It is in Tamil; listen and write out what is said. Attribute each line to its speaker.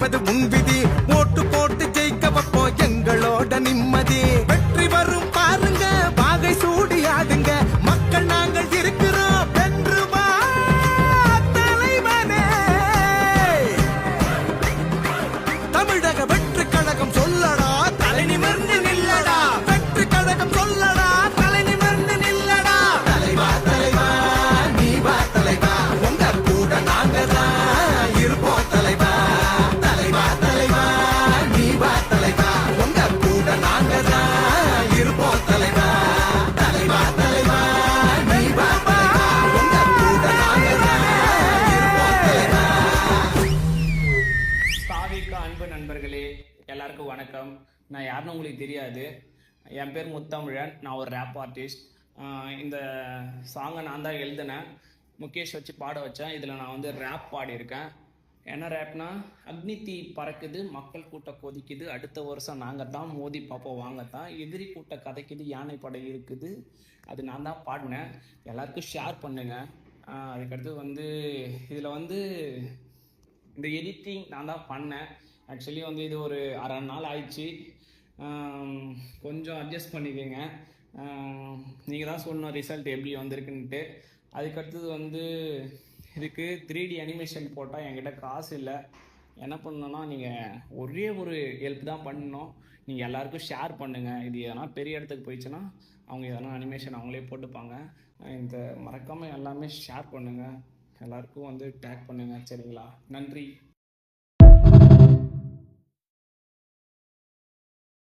Speaker 1: ஜெயிப்பது உன் விதி. ஓட்டு போட்டு ஜெயிக்க வைப்போம் எங்களோட நிம்மதி. வெற்றி வரும் பாருங்க, வாகை சூடி ஆடுங்க. மக்கள் நாங்கள் இருக்கிறோம், வென்று வா தலைவனே. தமிழக வெற்றி கழகம் சொல்லடா, தலை நிமிர்ந்து நில்லடா. வெற்றி கழகம் சொல்லடா, தலை நிமிர்ந்து நில்லடா. தலைவா தலைவா நீ வா தலைவா, உங்க கூட நாங்க தான் இருப்போம் தலைவா. தலைவா தலைவா நீ வா தலைவா, உங்க கூட நாங்க தான் இருப்போம் தலைவா. தலைவா தலைவா நீ வா தலைவா, உங்க கூட நாங்க தான் இருப்போம் தலைவா.
Speaker 2: சாவிக்கு அன்பு நண்பர்களே, எல்லாருக்கும் வணக்கம். நான் யாருன்னு உங்களுக்கு தெரியாது. என் பேர் முத்தமிழன். நான் ஒரு ரேப் ஆர்டிஸ்ட். இந்த சாங்கை நான் தான் எழுதினேன். முகேஷ் வச்சு பாட வச்சேன். இதில் நான் வந்து ரேப் பாடியிருக்கேன். என்ன ரேப்னா, அக்னி தீ பறக்குது, மக்கள் கூட்டம் கொதிக்குது, அடுத்த வருஷம் நாங்கள் தான் மோதி பார்ப்போம் வாங்கத்தான், எதிரி கூட்டம் கதைக்குது, யானை படை இருக்குது. அது நான் தான் பாடினேன். எல்லாருக்கும் ஷேர் பண்ணுங்கள். அதுக்கடுத்து வந்து இதில் வந்து இந்த எடிட்டிங் நான் தான் பண்ணேன். ஆக்சுவலி வந்து இது ஒரு அரை நாள் ஆயிடுச்சு. கொஞ்சம் அட்ஜஸ்ட் பண்ணிக்கோங்க. நீங்கள் தான் சொல்லணும் ரிசல்ட் எப்படி வந்திருக்குன்ட்டு. அதுக்கடுத்தது வந்து இதுக்கு 3D அனிமேஷன் போட்டால் என்கிட்ட காசு இல்லை. என்ன பண்ணணும்னா, நீங்கள் ஒரே ஒரு ஹெல்ப் தான் பண்ணணும். நீங்கள் எல்லாருக்கும் ஷேர் பண்ணுங்கள். இது எதனா பெரிய இடத்துக்கு போயிடுச்சுன்னா அவங்க எதனா அனிமேஷன் அவங்களே போட்டுப்பாங்க. இந்த மறக்காமல் எல்லாமே ஷேர் பண்ணுங்கள். எல்லாருக்கும் வந்து டேக் பண்ணுங்கள். சரிங்களா? நன்றி.